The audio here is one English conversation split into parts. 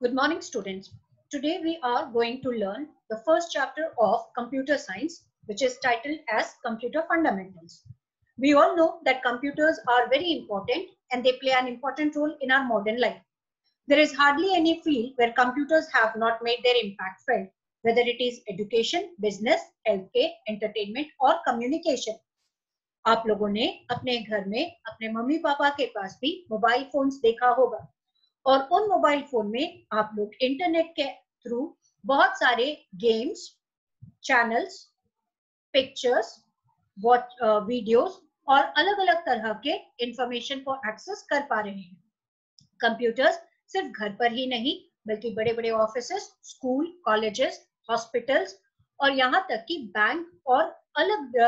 Good morning, students. Today we are going to learn the first chapter of computer science, which is titled as Computer Fundamentals. We all know that computers are very important and they play an important role in our modern life. There is hardly any field where computers have not made their impact felt, whether it is education, business, healthcare, entertainment, or communication. आप लोगों ने अपने घर में अपने mummy papa के पास भी mobile phones देखा होगा और उन मोबाइल फोन में आप लोग इंटरनेट के थ्रू बहुत सारे गेम्स, चैनल्स, पिक्चर्स, वीडियोस और अलग अलग तरह के इंफॉर्मेशन को एक्सेस कर पा रहे हैं. कंप्यूटर्स सिर्फ घर पर ही नहीं बल्कि बड़े बड़े ऑफिसेस, स्कूल, कॉलेजेस, हॉस्पिटल्स और यहाँ तक कि बैंक और अलग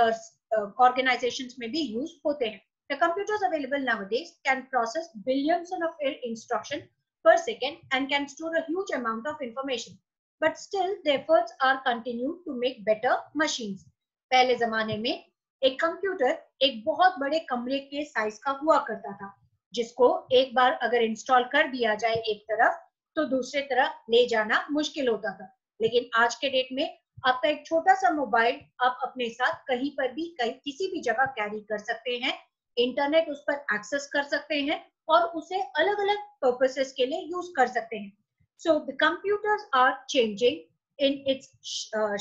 organizations में भी यूज होते हैं. The computers available nowadays can process billions of instructions per second and can store a huge amount of information. But still, the efforts are continued to make better machines. पहले जमाने में एक computer एक बहुत बड़े कमरे के साइज का हुआ करता था, जिसको एक बार अगर इंस्टॉल कर दिया जाए एक तरफ तो दूसरे तरफ ले जाना मुश्किल होता था. लेकिन आज के डेट में आपका एक छोटा सा मोबाइल आप अपने साथ कहीं पर भी किसी भी जगह कैरी कर सकते हैं, इंटरनेट उस पर एक्सेस कर सकते हैं और उसे अलग अलग पर्पसेस के लिए यूज कर सकते हैं. So the computers are changing in its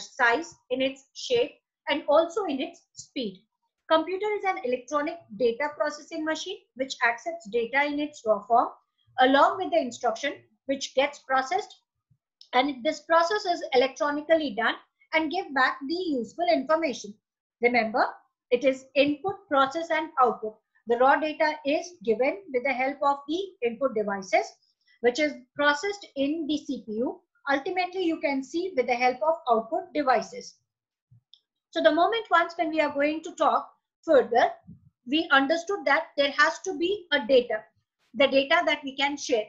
size, in its shape, and also in its speed. Computer is an electronic data processing machine which accepts data in its raw form along with the instruction which gets processed, and this process is electronically done and give back the useful information. Remember, it is input, process, and output. The raw data is given with the help of the input devices, which is processed in the CPU. Ultimately, you can see with the help of output devices. So the moment once when we are going to talk further, we understood that there has to be a data, the data that we can share.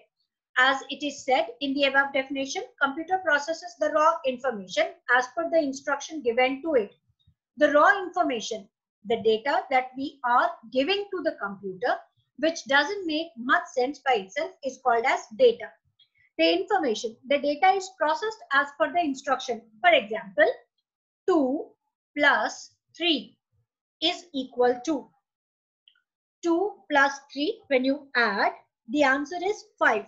As it is said in the above definition, computer processes the raw information as per the instruction given to it. The raw information, the data that we are giving to the computer, which doesn't make much sense by itself, is called as data. The information, the data is processed as per the instruction. For example, 2 plus 3 is equal to 2 plus 3. When you add, the answer is 5.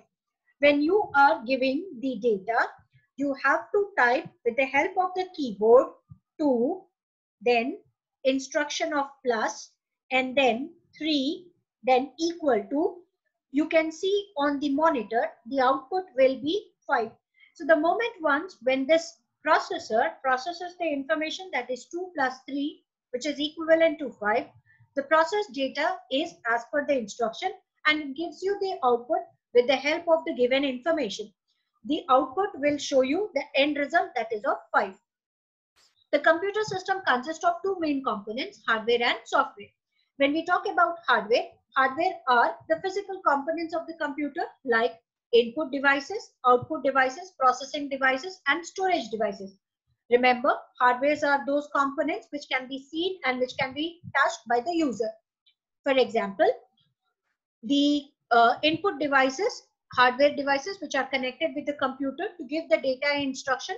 When you are giving the data, you have to type with the help of the keyboard 2, then instruction of plus, and then 3, then equal to. You can see on the monitor, the output will be 5. So the moment once when this processor processes the information, that is 2 plus 3, which is equivalent to 5, the processed data is as per the instruction and it gives you the output with the help of the given information. The output will show you the end result, that is of 5. The computer system consists of two main components, hardware and software. When we talk about hardware, hardware are the physical components of the computer like input devices, output devices, processing devices, and storage devices. Remember, hardwares are those components which can be seen and which can be touched by the user. For example, the input devices, hardware devices which are connected with the computer to give the data instruction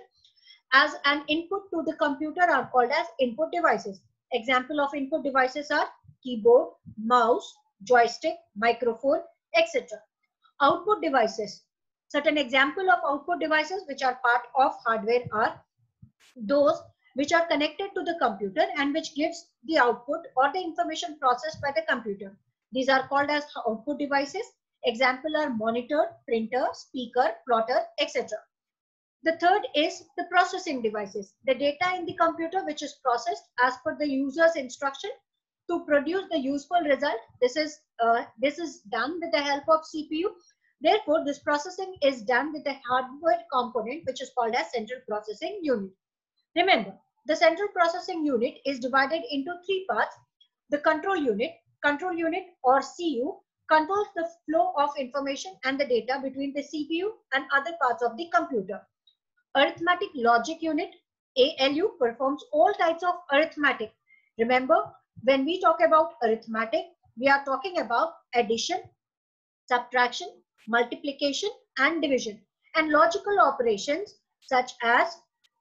as an input to the computer are called as input devices. Example of input devices are keyboard, mouse, joystick, microphone, etc. Output devices. Certain example of output devices which are part of hardware are those which are connected to the computer and which gives the output or the information processed by the computer. These are called as output devices. Example are monitor, printer, speaker, plotter, etc. The third is the processing devices. The data in the computer which is processed as per the user's instruction to produce the useful result. This is done with the help of CPU. Therefore, this processing is done with a hardware component which is called as central processing unit. Remember, the central processing unit is divided into three parts. The control unit or CU controls the flow of information and the data between the CPU and other parts of the computer. Arithmetic logic unit, ALU, performs all types of arithmetic. Remember, when we talk about arithmetic, we are talking about addition, subtraction, multiplication, and division. and logical operations such as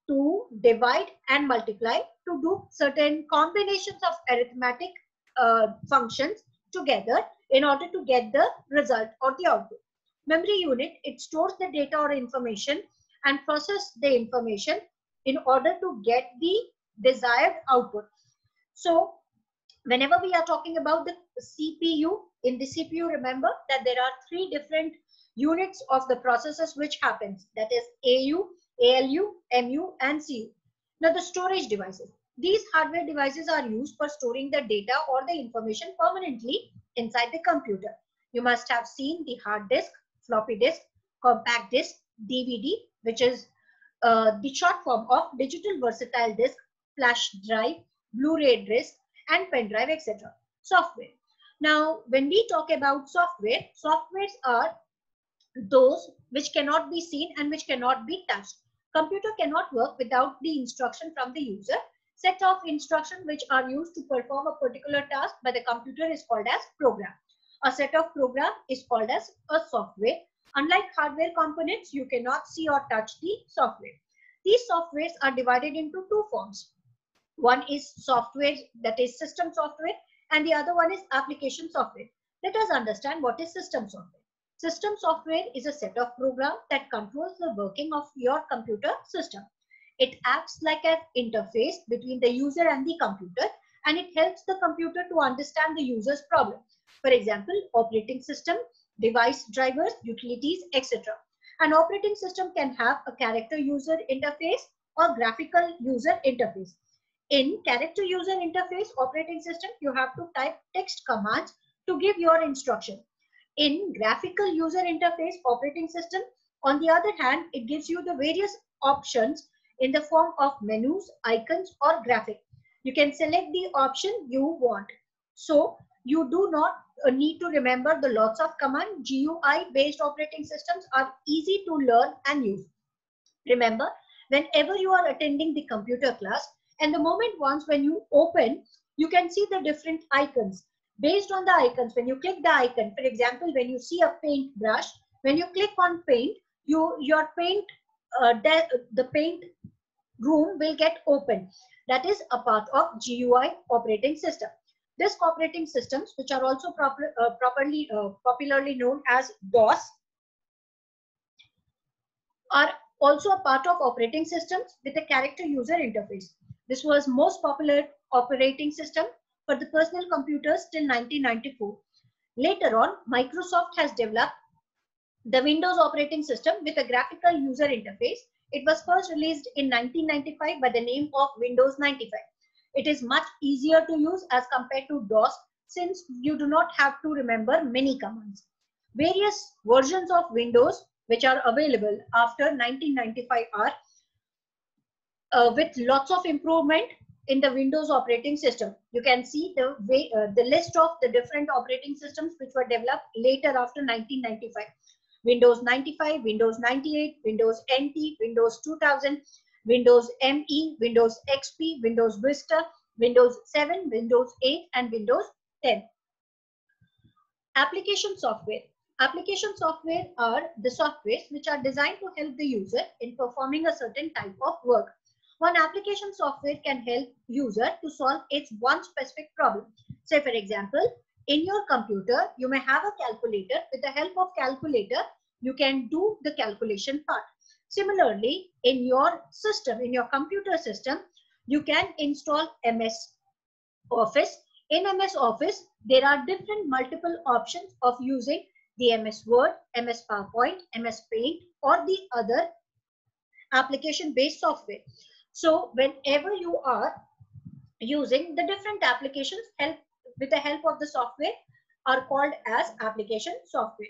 to divide and multiply, to do certain combinations of arithmetic functions together in order to get the result or the output. Memory unit, it stores the data or information and process the information in order to get the desired output. So whenever we are talking about the CPU, in the CPU, remember that there are three different units of the processes which happens, that is AU, ALU, MU and CU. Now the storage devices. These hardware devices are used for storing the data or the information permanently inside the computer. You must have seen the hard disk, floppy disk, compact disk, DVD, which is the short form of digital versatile disk, flash drive, Blu-ray disc, and pen drive, etc. Software. Now, when we talk about software, softwares are those which cannot be seen and which cannot be touched. Computer cannot work without the instruction from the user. Set of instructions which are used to perform a particular task by the computer is called as program. A set of program is called as a software. Unlike hardware components, you cannot see or touch the software. These softwares are divided into two forms. One is software, that is system software, and the other one is application software. Let us understand what is system software. System software is a set of programs that controls the working of your computer system. It acts like an interface between the user and the computer, and it helps the computer to understand the user's problem. For example, operating system, device drivers, utilities, etc. An operating system can have a character user interface or graphical user interface. In character user interface operating system, you have to type text commands to give your instruction. In graphical user interface operating system, on the other hand, it gives you the various options in the form of menus, icons, or graphic. You can select the option you want. So you do not need to remember the lots of command. GUI based operating systems are easy to learn and use. Remember, whenever you are attending the computer class, and the moment once when you open, you can see the different icons. Based on the icons, when you click the icon, for example, when you see a paint brush, when you click on paint, your paint, the paint room will get open. That is a part of GUI operating system. Disk operating systems, which are also popularly known as DOS, are also a part of operating systems with a character user interface. This was most popular operating system for the personal computers till 1994. Later on, Microsoft has developed the Windows operating system with a graphical user interface. It was first released in 1995 by the name of Windows 95. It is much easier to use as compared to DOS, since you do not have to remember many commands. Various versions of Windows which are available after 1995 are with lots of improvement in the Windows operating system. You can see the list of the different operating systems which were developed later after 1995. Windows 95, Windows 98, Windows NT, Windows 2000, Windows ME, Windows XP, Windows Vista, Windows 7, Windows 8, and Windows 10. Application software. Application software are the softwares which are designed to help the user in performing a certain type of work. One application software can help user to solve its one specific problem. Say for example, in your computer, you may have a calculator. With the help of calculator, you can do the calculation part. Similarly, in your system, in your computer system, you can install MS Office. In MS Office, there are different multiple options of using the MS Word, MS PowerPoint, MS Paint, or the other application-based software. So whenever you are using the different applications, with the help of the software are called as application software.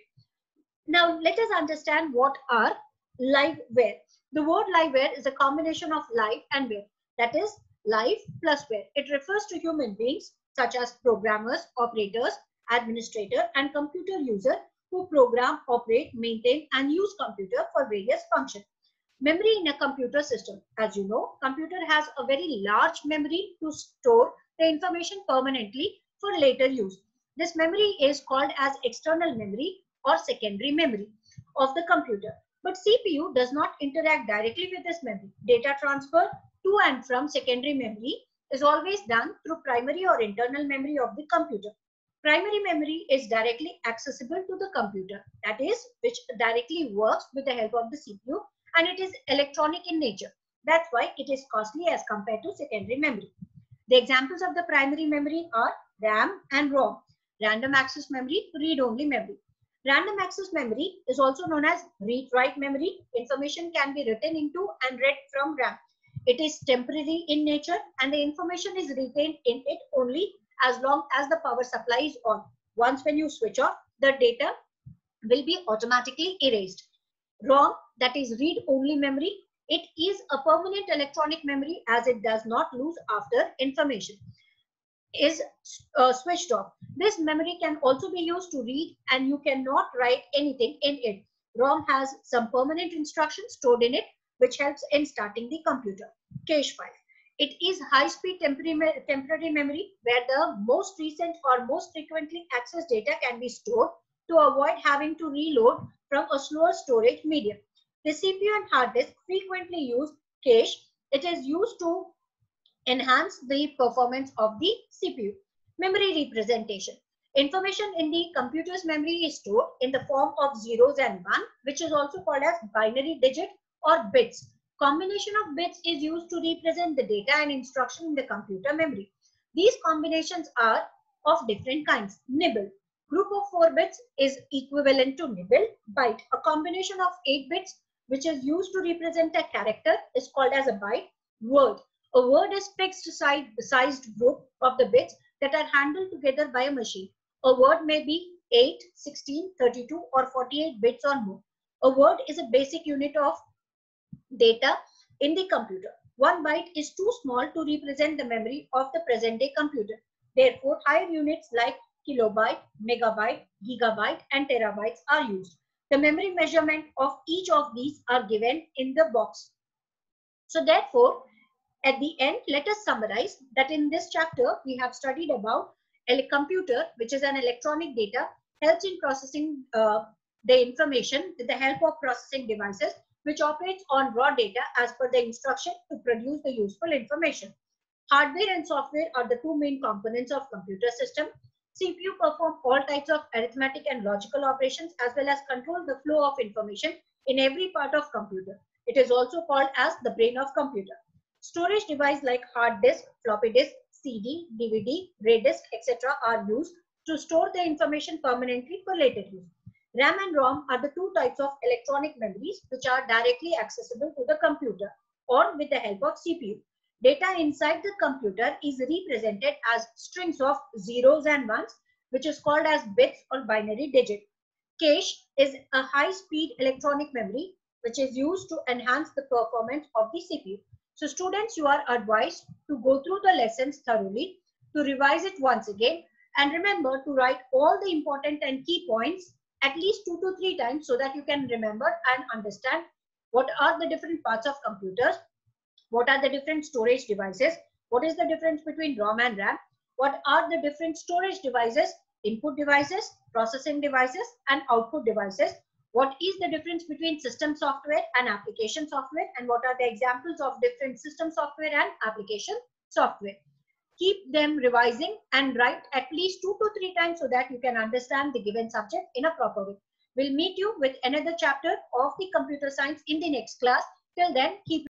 Now let us understand what are liveware. The word liveware is a combination of live and ware. That is live plus ware. It refers to human beings such as programmers, operators, administrator, and computer user who program, operate, maintain, and use computer for various functions. Memory in a computer system. As you know, computer has a very large memory to store the information permanently for later use. This memory is called as external memory or secondary memory of the computer. But CPU does not interact directly with this memory. Data transfer to and from secondary memory is always done through primary or internal memory of the computer. Primary memory is directly accessible to the computer, that is, which directly works with the help of the CPU, and it is electronic in nature. That's why it is costly as compared to secondary memory. The examples of the primary memory are RAM and ROM. Random access memory, read-only memory. Random access memory is also known as read-write memory. Information can be written into and read from RAM. It is temporary in nature and the information is retained in it only as long as the power supply is on. Once when you switch off, the data will be automatically erased. ROM, that is read-only memory, it is a permanent electronic memory as it does not lose after information is switched off. This memory can also be used to read and you cannot write anything in it. ROM has some permanent instructions stored in it which helps in starting the computer. Cache file. It is high-speed temporary memory where the most recent or most frequently accessed data can be stored to avoid having to reload from a slower storage medium. The CPU and hard disk frequently use cache. It is used to enhance the performance of the CPU. Memory representation. Information in the computer's memory is stored in the form of zeros and one, which is also called as binary digit or bits. Combination of bits is used to represent the data and instruction in the computer memory. These combinations are of different kinds. Nibble. Group of 4 bits is equivalent to nibble. Byte. A combination of 8 bits which is used to represent a character is called as a byte. Word. A word is fixed sized group of the bits that are handled together by a machine. A word may be 8, 16, 32 or 48 bits or more. A word is a basic unit of data in the computer. 1 byte is too small to represent the memory of the present day computer. Therefore, higher units like kilobyte, megabyte, gigabyte and terabytes are used. The memory measurement of each of these are given in the box. So therefore, at the end, let us summarize that in this chapter, we have studied about a computer, which is an electronic data, helps in processing the information with the help of processing devices, which operates on raw data as per the instruction to produce the useful information. Hardware and software are the two main components of computer system. CPU performs all types of arithmetic and logical operations as well as control the flow of information in every part of computer. It is also called as the brain of computer. Storage devices like hard disk, floppy disk, CD, DVD, RAID disk, etc. are used to store the information permanently for later use. RAM and ROM are the two types of electronic memories which are directly accessible to the computer or with the help of CPU. Data inside the computer is represented as strings of zeros and ones, which is called as bits or binary digit. Cache is a high-speed electronic memory which is used to enhance the performance of the CPU. So students, you are advised to go through the lessons thoroughly, to revise it once again, and remember to write all the important and key points at least 2 to 3 times so that you can remember and understand what are the different parts of computers, what are the different storage devices, what is the difference between ROM and RAM, what are the different storage devices, input devices, processing devices, and output devices. What is the difference between system software and application software, and what are the examples of different system software and application software. Keep them revising and write at least 2 to 3 times so that you can understand the given subject in a proper way. We'll meet you with another chapter of the computer science in the next class. Till then, keep